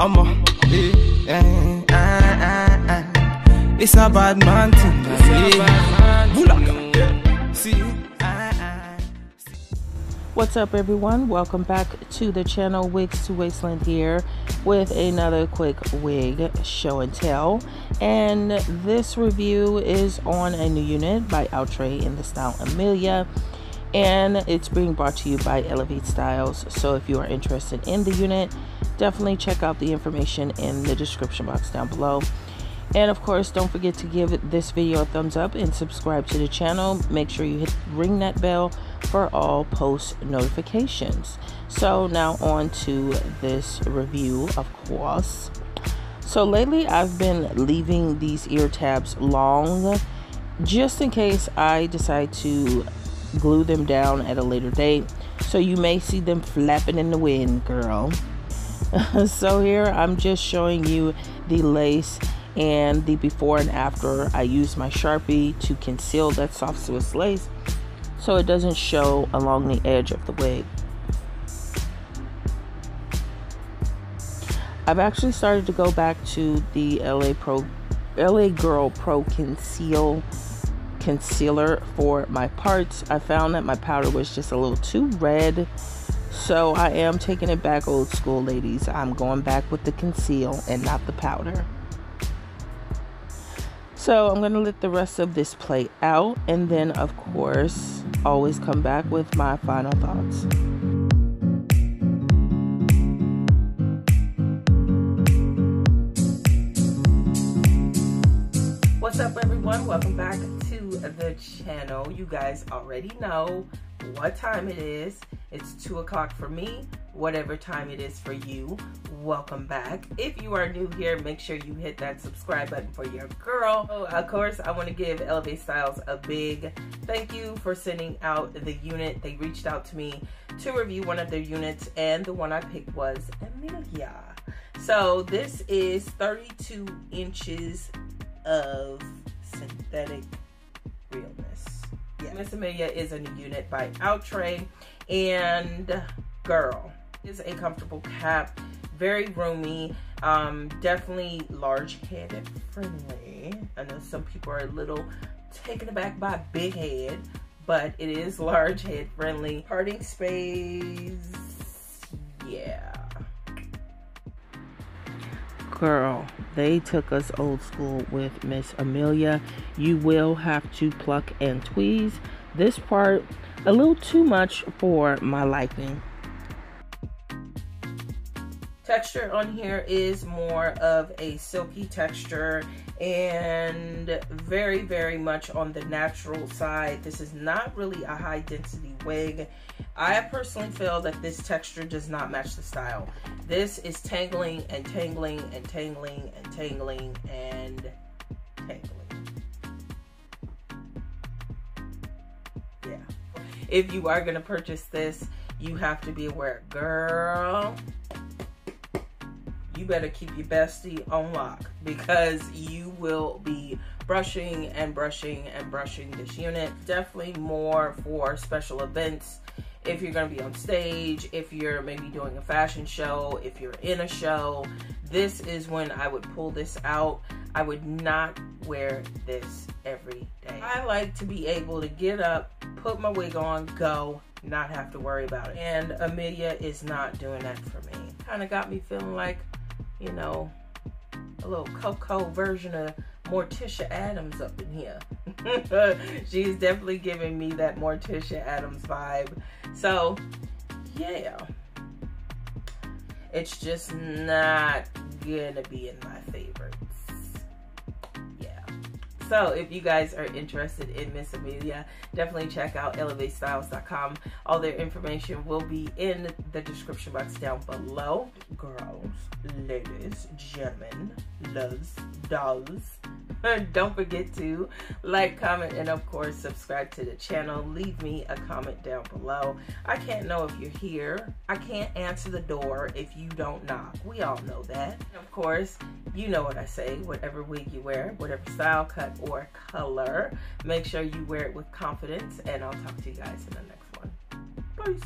It's a bad man thing. What's up, everyone? Welcome back to the channel. Wigs to Wasteland here with another quick wig show and tell, and this review is on a new unit by Outre in the style Emilia, and it's being brought to you by Elevate Styles. So if you are interested in the unit, definitely check out the information in the description box down below. And of course, don't forget to give this video a thumbs up and subscribe to the channel. Make sure you ring that bell for all post notifications. So now on to this review, of course. So lately I've been leaving these ear tabs long just in case I decide to glue them down at a later date. So you may see them flapping in the wind, girl. So here I'm just showing you the lace and the before and after. I use my Sharpie to conceal that soft Swiss lace so it doesn't show along the edge of the wig. I've actually started to go back to the LA Girl Pro concealer for my parts. I found that my powder was just a little too red, so I am taking it back old school, ladies. I'm going back with the conceal and not the powder. So I'm going to let the rest of this play out, and then of course always come back with my final thoughts. What's up, everyone? Welcome back to the channel. You guys already know what time it is. It's 2 o'clock for me, whatever time it is for you. Welcome back. If you are new here, make sure you hit that subscribe button for your girl. So, of course, I want to give Elevate Styles a big thank you for sending out the unit. They reached out to me to review one of their units, and the one I picked was Emilia. So this is 32 inches of synthetic realness. Yeah. Miss Emilia is a new unit by Outre, and girl, is a comfortable cap, very roomy, definitely large head friendly. I know some people are a little taken aback by big head, but it is large head friendly. Parting space, yeah. Girl, they took us old school with Miss Emilia. You will have to pluck and tweeze this part a little too much for my liking. Texture on here is more of a silky texture and very, very much on the natural side. This is not really a high density wig. I personally feel that this texture does not match the style. This is tangling and tangling and tangling and tangling and tangling. Yeah. If you are going to purchase this, you have to be aware, girl, you better keep your bestie on lock, because you will be brushing and brushing and brushing this unit. Definitely more for special events. If you're going to be on stage, if you're maybe doing a fashion show, if you're in a show, this is when I would pull this out. I would not wear this every day. I like to be able to get up, put my wig on, go, not have to worry about it. And Emilia is not doing that for me. Kind of got me feeling like, you know, a little Coco version of Morticia Adams up in here. She's definitely giving me that Morticia Adams vibe. So, yeah. It's just not gonna be in my favorites. Yeah. So, if you guys are interested in Miss Emilia, definitely check out ElevateStyles.com. All their information will be in the description box down below. Girls, ladies, gentlemen, loves, dolls, don't forget to like, comment, and of course subscribe to the channel. Leave me a comment down below. I can't know if you're here. I can't answer the door if you don't knock. We all know that. And of course, you know what I say. Whatever wig you wear, whatever style, cut, or color, make sure you wear it with confidence, and I'll talk to you guys in the next one. Peace.